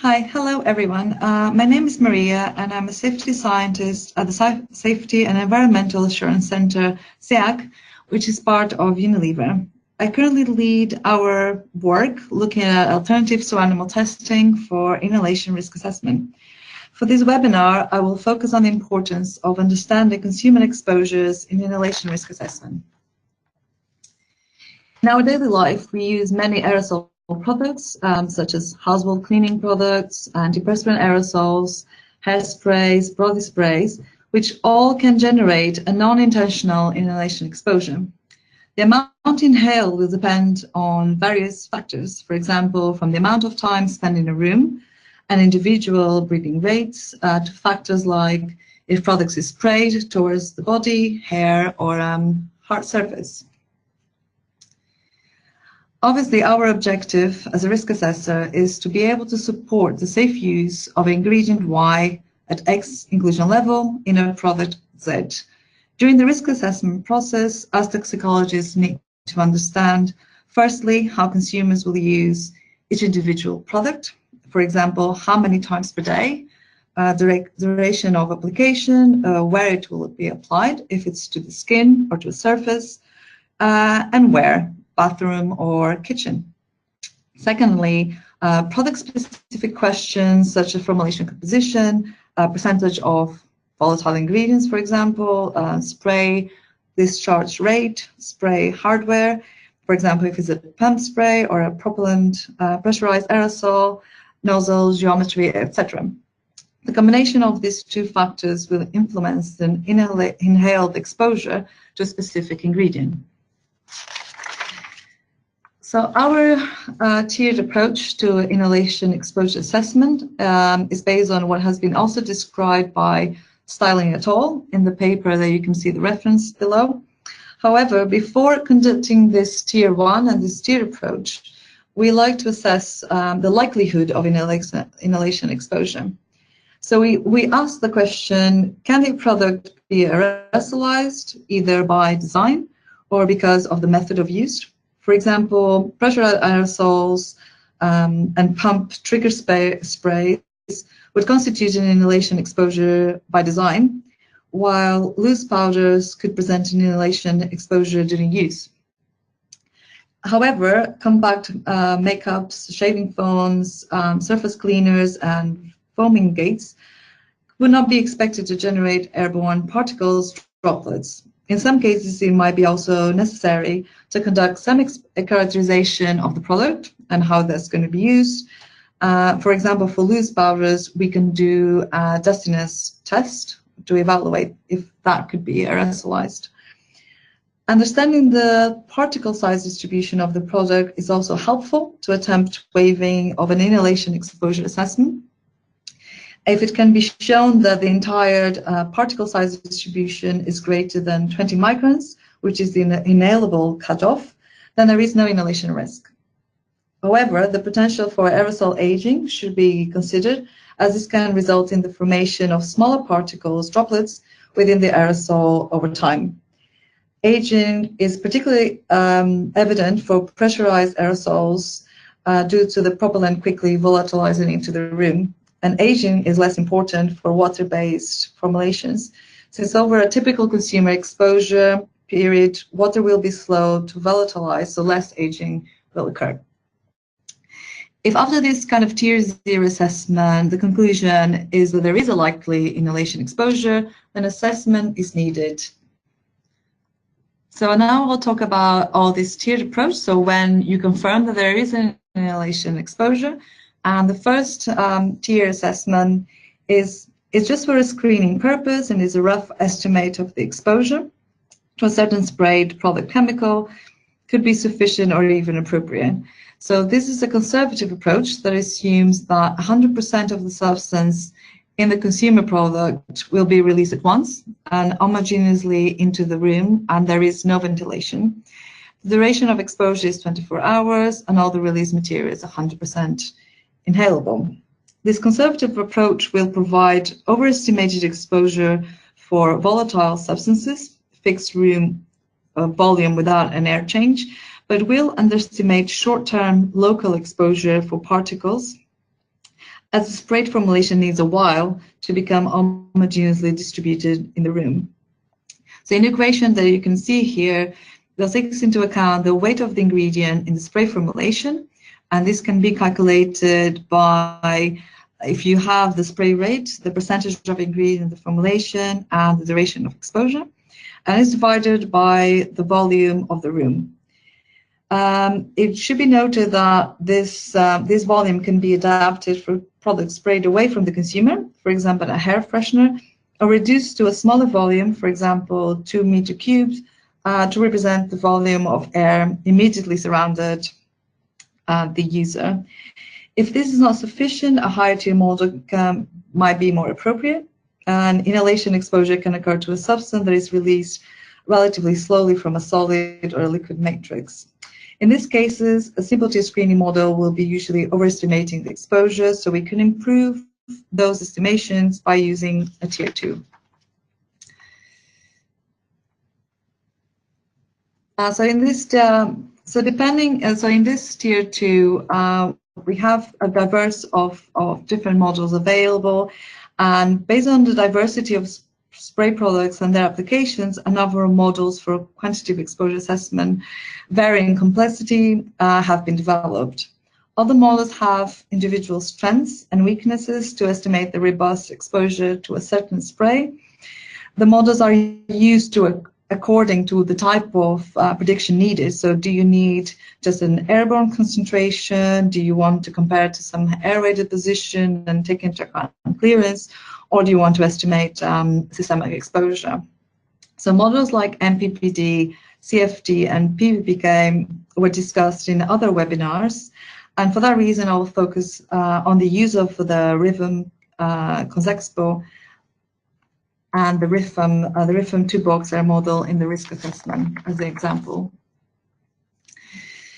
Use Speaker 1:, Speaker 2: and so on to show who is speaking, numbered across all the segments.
Speaker 1: Hi, hello everyone. My name is Maria and I'm a safety scientist at the Safety and Environmental Assurance Center, SEAC, which is part of Unilever. I currently lead our work looking at alternatives to animal testing for inhalation risk assessment. For this webinar, I will focus on the importance of understanding consumer exposures in inhalation risk assessment. In our daily life, we use many aerosol products, such as household cleaning products, antiperspirant aerosols, hairsprays, body sprays, which all can generate a non-intentional inhalation exposure. The amount inhaled will depend on various factors, for example, from the amount of time spent in a room and individual breathing rates, to factors like if products is sprayed towards the body, hair, or hard surface. Obviously, our objective as a risk assessor is to be able to support the safe use of ingredient Y at X inclusion level in a product Z. During the risk assessment process, us toxicologists need to understand, firstly, how consumers will use each individual product. For example, how many times per day, the duration of application, where it will be applied, if it's to the skin or to a surface, and where, bathroom or kitchen. Secondly, product-specific questions such as formulation composition, percentage of volatile ingredients, for example, spray discharge rate, spray hardware, for example, if it's a pump spray or a propellant pressurized aerosol, nozzle, geometry, etc. The combination of these two factors will influence the inhaled exposure to a specific ingredient. So our tiered approach to inhalation exposure assessment is based on what has been also described by Styling et al. In the paper that you can see the reference below. However, before conducting this tier 1 and this tiered approach, we like to assess the likelihood of inhalation exposure. So we ask the question, can the product be aerosolized either by design or because of the method of use? For example, pressurized aerosols and pump trigger sprays would constitute an inhalation exposure by design, while loose powders could present an inhalation exposure during use. However, compact makeups, shaving foams, surface cleaners, and foaming gates would not be expected to generate airborne particles, droplets. In some cases, it might be also necessary to conduct some characterization of the product and how that's going to be used. For example, for loose powders, we can do a dustiness test to evaluate if that could be aerosolized. Understanding the particle size distribution of the product is also helpful to attempt waiving of an inhalation exposure assessment. If it can be shown that the entire particle size distribution is greater than 20 microns, which is the inhalable cutoff, then there is no inhalation risk. However, the potential for aerosol aging should be considered, as this can result in the formation of smaller particles, droplets, within the aerosol over time. Aging is particularly evident for pressurized aerosols due to the propellant quickly volatilizing into the room. And aging is less important for water-based formulations, since over a typical consumer exposure period, water will be slow to volatilize, so less aging will occur. If after this kind of tier 0 assessment, the conclusion is that there is a likely inhalation exposure, then assessment is needed. So now we'll talk about all this tiered approach. So when you confirm that there is an inhalation exposure, and the first tier assessment is just for a screening purpose and is a rough estimate of the exposure to a certain sprayed product chemical, could be sufficient or even appropriate. So this is a conservative approach that assumes that 100% of the substance in the consumer product will be released at once and homogeneously into the room, and there is no ventilation. The duration of exposure is 24 hours, and all the released material is 100% inhalable. This conservative approach will provide overestimated exposure for volatile substances, fixed room volume without an air change, but will underestimate short-term local exposure for particles as the sprayed formulation needs a while to become homogeneously distributed in the room. So in the equation that you can see here, that takes into account the weight of the ingredient in the spray formulation, and this can be calculated by, if you have the spray rate, the percentage of ingredient in the formulation, and the duration of exposure, and it's divided by the volume of the room. It should be noted that this volume can be adapted for products sprayed away from the consumer, for example, a hair freshener, or reduced to a smaller volume, for example, 2 meter cubes, to represent the volume of air immediately surrounded the user. If this is not sufficient, a higher tier model might be more appropriate. And inhalation exposure can occur to a substance that is released relatively slowly from a solid or a liquid matrix. In these cases, a simple tier screening model will be usually overestimating the exposure, so we can improve those estimations by using a tier 2. So in this tier 2, we have a diverse of different models available, and based on the diversity of spray products and their applications, a number of models for quantitative exposure assessment, varying complexity, have been developed. Other models have individual strengths and weaknesses to estimate the robust exposure to a certain spray. The models are used according to the type of prediction needed. So do you need just an airborne concentration? Do you want to compare it to some airway deposition and take into account clearance? Or do you want to estimate systemic exposure? So models like MPPD, CFD, and PVPK were discussed in other webinars. And for that reason, I will focus on the use of the RIFM Consexpo and the RIFM 2-box air model in the risk assessment as an example.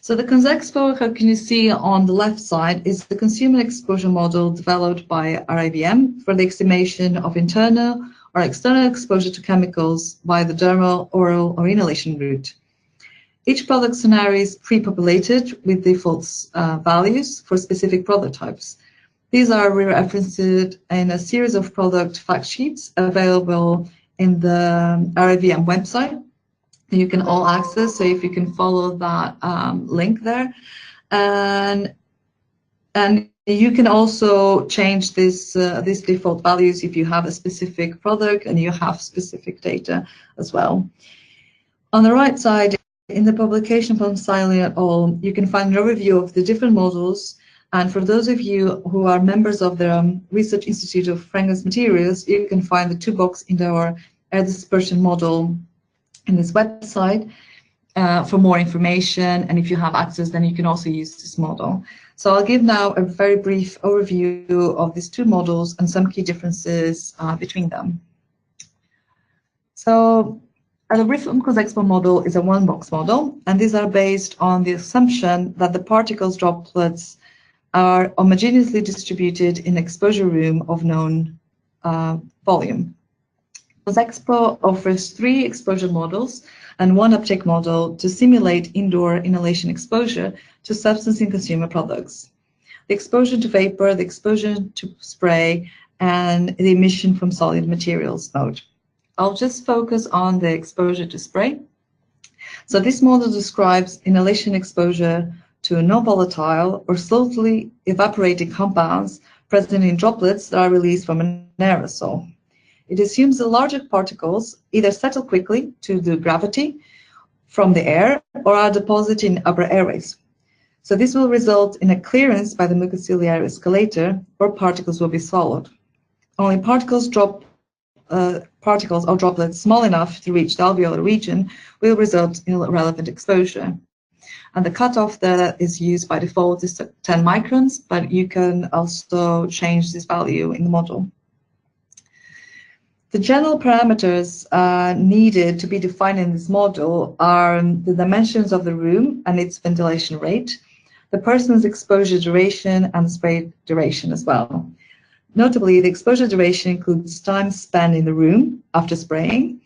Speaker 1: So the Consexpo, how can you see on the left side, is the consumer exposure model developed by RIVM for the estimation of internal or external exposure to chemicals by the dermal, oral, or inhalation route. Each product scenario is pre-populated with default values for specific product types. These are referenced in a series of product fact sheets available in the RIVM website. You can all access, so if you can follow that link there. And you can also change these default values if you have a specific product and you have specific data as well. On the right side, in the publication from Siley et al., you can find an overview of the different models. And for those of you who are members of the Research Institute of Fragrance Materials, you can find the 2-box indoor air dispersion model in this website for more information. And if you have access, then you can also use this model. So I'll give now a very brief overview of these two models and some key differences between them. So the RIFM Consexpo model is a 1-box model, and these are based on the assumption that the particles droplets are homogeneously distributed in exposure room of known volume. Consexpo offers 3 exposure models and 1 uptake model to simulate indoor inhalation exposure to substance in consumer products. The exposure to vapor, the exposure to spray, and the emission from solid materials mode. I'll just focus on the exposure to spray. So this model describes inhalation exposure to non-volatile or slowly evaporating compounds present in droplets that are released from an aerosol. It assumes the larger particles either settle quickly to the gravity from the air or are deposited in upper airways. So this will result in a clearance by the mucociliary escalator, or particles will be swallowed. Only particles or droplets small enough to reach the alveolar region will result in relevant exposure. And the cutoff that is used by default is 10 microns, but you can also change this value in the model. The general parameters needed to be defined in this model are the dimensions of the room and its ventilation rate, the person's exposure duration, and the spray duration as well. Notably, the exposure duration includes time spent in the room after spraying,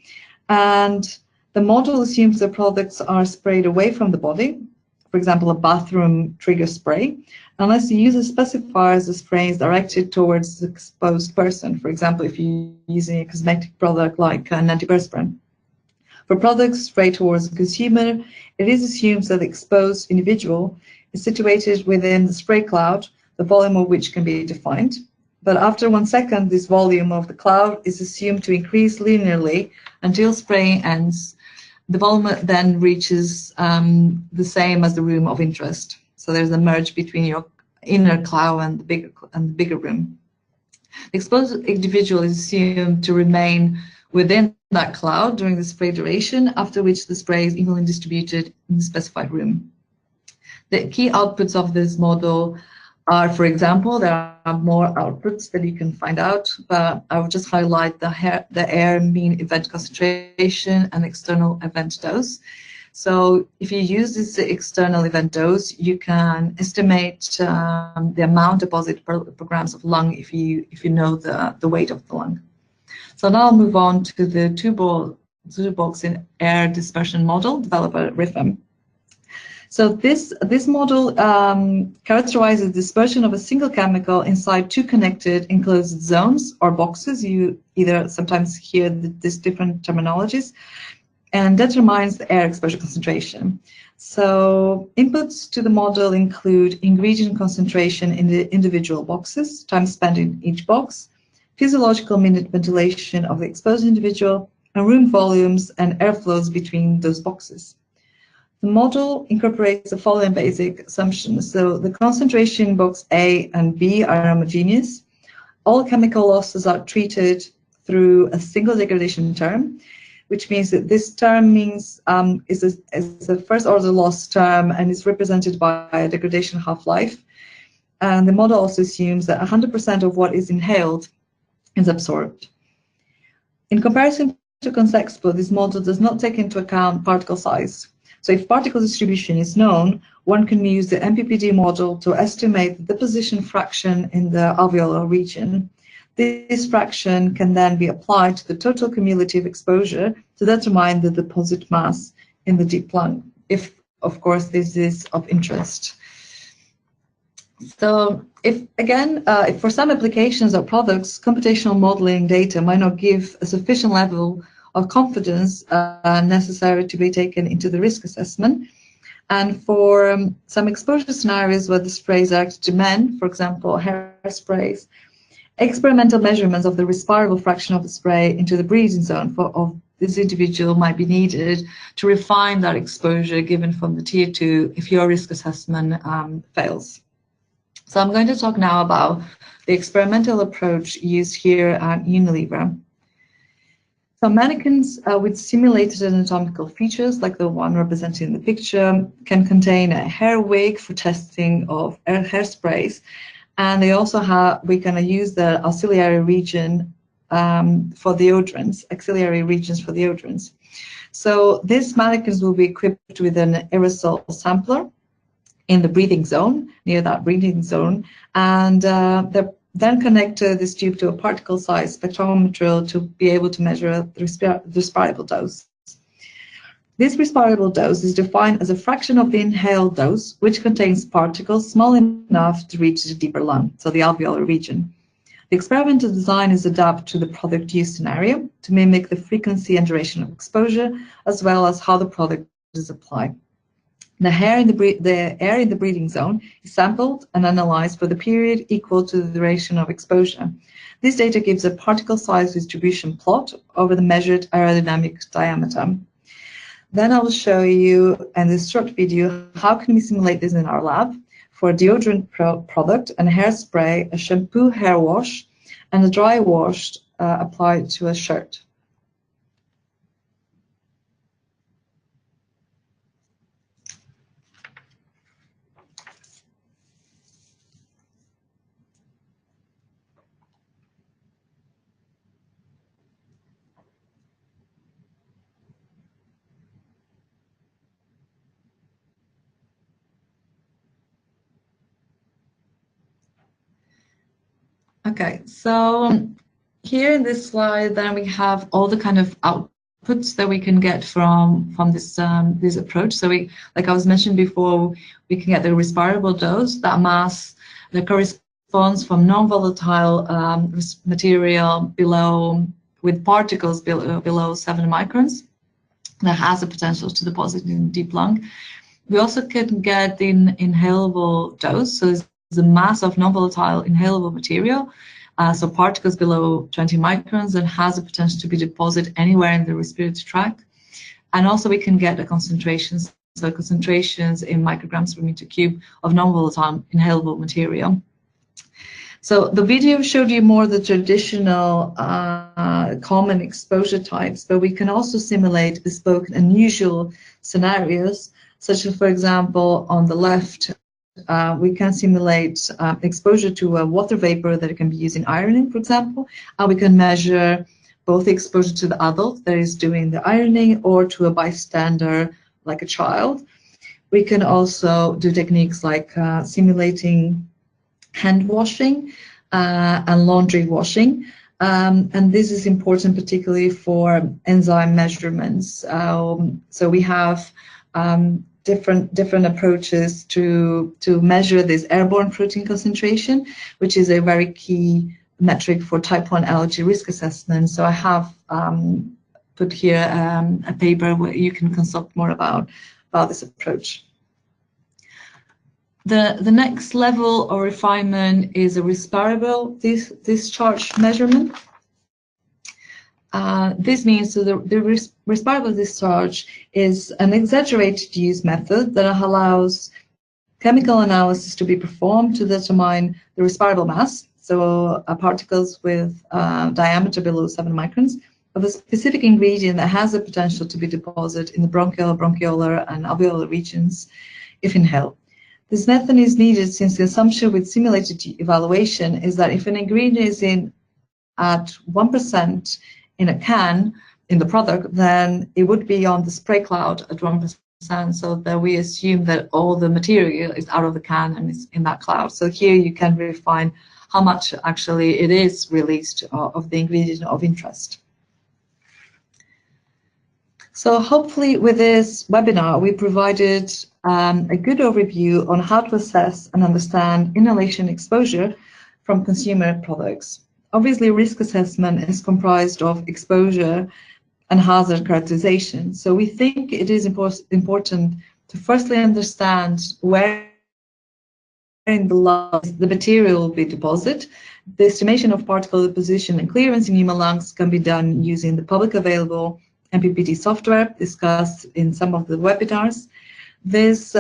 Speaker 1: and the model assumes the products are sprayed away from the body, for example, a bathroom trigger spray, unless the user specifies the spray is directed towards the exposed person. For example, if you're using a cosmetic product like an antiperspirant. For products sprayed towards the consumer, it is assumed that the exposed individual is situated within the spray cloud, the volume of which can be defined. But after 1 second, this volume of the cloud is assumed to increase linearly until spraying ends. The volume then reaches the same as the room of interest. So there's a merge between your inner cloud and the bigger room. The exposed individual is assumed to remain within that cloud during the spray duration, after which the spray is evenly distributed in the specified room. The key outputs of this model are, for example, there are more outputs that you can find out, but I will just highlight the air mean event concentration and external event dose. So if you use this external event dose, you can estimate the amount deposited per grams of lung if you know the weight of the lung. So now I'll move on to the two-box in air dispersion model developed by RIFM. So this model characterizes dispersion of a single chemical inside two connected enclosed zones or boxes. You either sometimes hear these different terminologies, and determines the air exposure concentration. So inputs to the model include ingredient concentration in the individual boxes, time spent in each box, physiological minute ventilation of the exposed individual, and room volumes and airflows between those boxes. The model incorporates the following basic assumptions. So the concentration in box A and B are homogeneous. All chemical losses are treated through a single degradation term, which means that this term is a first order loss term and is represented by a degradation half-life. And the model also assumes that 100% of what is inhaled is absorbed. In comparison to Consexpo, this model does not take into account particle size. So if particle distribution is known, one can use the MPPD model to estimate the deposition fraction in the alveolar region. This fraction can then be applied to the total cumulative exposure to determine the deposit mass in the deep lung, if, of course, this is of interest. So if for some applications or products, computational modeling data might not give a sufficient level of confidence necessary to be taken into the risk assessment. And for some exposure scenarios where the sprays are to men, for example, hairsprays, experimental measurements of the respirable fraction of the spray into the breathing zone of this individual might be needed to refine that exposure given from the tier 2 if your risk assessment fails. So I'm going to talk now about the experimental approach used here at Unilever. So mannequins with simulated anatomical features, like the one represented in the picture, can contain a hair wig for testing of hairsprays. And they also we can use the auxiliary region for deodorants, auxiliary regions for deodorants. So these mannequins will be equipped with an aerosol sampler in the breathing zone, near that breathing zone, and they're then connect this tube to a particle size spectrometer to be able to measure the respirable dose. This respirable dose is defined as a fraction of the inhaled dose, which contains particles small enough to reach the deeper lung, so the alveolar region. The experimental design is adapted to the product use scenario to mimic the frequency and duration of exposure, as well as how the product is applied. The air in the breathing zone is sampled and analyzed for the period equal to the duration of exposure. This data gives a particle size distribution plot over the measured aerodynamic diameter. Then I will show you in this short video how can we simulate this in our lab for a deodorant product and hairspray, a shampoo hair wash, and a dry wash applied to a shirt. Okay, so here in this slide, then we have all the kind of outputs outputs that we can get from this approach. So we, like I was mentioned before, we can get the respirable dose, that mass that corresponds from non-volatile material below, with particles below 7 microns, that has the potential to deposit in deep lung. We also can get the inhalable dose, so it's the mass of non-volatile inhalable material, so particles below 20 microns, and has the potential to be deposited anywhere in the respiratory tract. And also we can get the concentrations, so concentrations in micrograms per meter cube of non-volatile inhalable material. So the video showed you more the traditional common exposure types, but we can also simulate bespoke and unusual scenarios, such as, for example, on the left, we can simulate exposure to a water vapor that can be used in ironing, for example, and we can measure both the exposure to the adult that is doing the ironing or to a bystander like a child. We can also do techniques like simulating hand washing and laundry washing. And this is important particularly for enzyme measurements. So we have different approaches to measure this airborne protein concentration, which is a very key metric for type 1 allergy risk assessment. So I have put here a paper where you can consult more about this approach. The next level of refinement is a respirable discharge measurement. This means so the respirable discharge is an exaggerated use method that allows chemical analysis to be performed to determine the respirable mass, so particles with diameter below 7 microns, of a specific ingredient that has the potential to be deposited in the bronchial, bronchiolar, and alveolar regions if inhaled. This method is needed since the assumption with simulated evaluation is that if an ingredient is at 1% in a can, in the product, then it would be on the spray cloud at 1%, so that we assume that all the material is out of the can and is in that cloud. So here you can refine how much actually it is released of the ingredient of interest. So hopefully with this webinar, we provided a good overview on how to assess and understand inhalation exposure from consumer products. Obviously, risk assessment is comprised of exposure and hazard characterization. So we think it is important to firstly understand where in the lungs the material will be deposited. The estimation of particle deposition and clearance in human lungs can be done using the public available MPPT software discussed in some of the webinars. This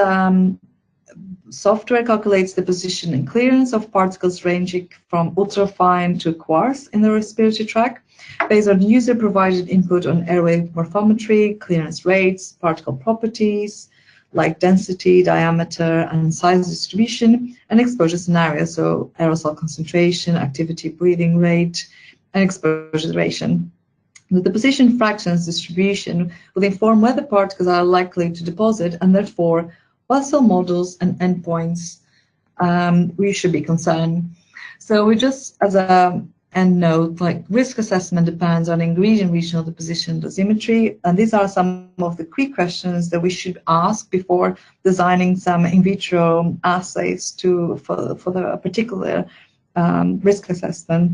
Speaker 1: software calculates the position and clearance of particles ranging from ultrafine to coarse in the respiratory tract based on user-provided input on airway morphometry, clearance rates, particle properties like density, diameter, and size distribution, and exposure scenarios, so aerosol concentration, activity breathing rate, and exposure duration. The deposition fractions distribution will inform whether particles are likely to deposit, and therefore what cell models and endpoints we should be concerned. So we just, as a end note, like risk assessment depends on ingredient regional deposition dosimetry, and these are some of the key questions that we should ask before designing some in vitro assays for the particular risk assessment.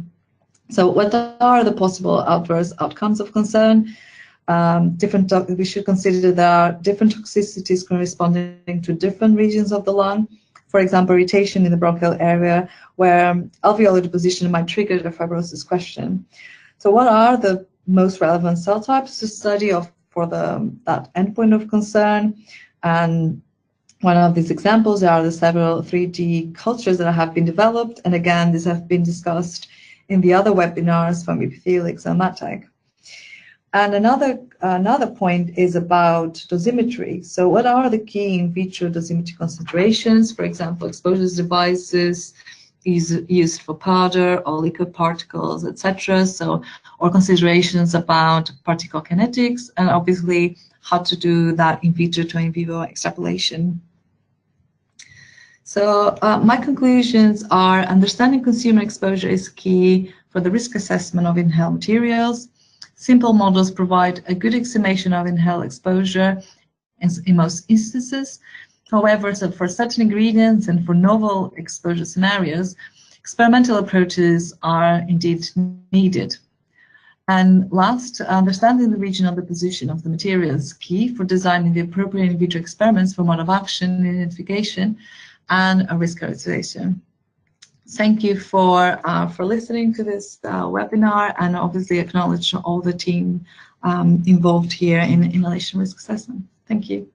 Speaker 1: So what are the possible adverse outcomes of concern? We should consider there are different toxicities corresponding to different regions of the lung. For example, irritation in the bronchial area, where alveolar deposition might trigger the fibrosis question. So what are the most relevant cell types to study for that endpoint of concern? And one of these examples are the several 3D cultures that have been developed. And again, these have been discussed in the other webinars from Epithelics and MatTech. And another point is about dosimetry. So what are the key in vitro dosimetry concentrations? For example, exposure devices used for powder or liquid particles, etc. So, or considerations about particle kinetics, and obviously how to do that in vitro to in vivo extrapolation. So my conclusions are understanding consumer exposure is key for the risk assessment of inhaled materials. Simple models provide a good estimation of inhaled exposure in most instances. However, so for certain ingredients and for novel exposure scenarios, experimental approaches are indeed needed. And last, understanding the regional deposition of the material is key for designing the appropriate in vitro experiments for mode of action, identification, and a risk characterization. Thank you for listening to this webinar, and obviously acknowledge all the team involved here in Inhalation Risk Assessment. Thank you.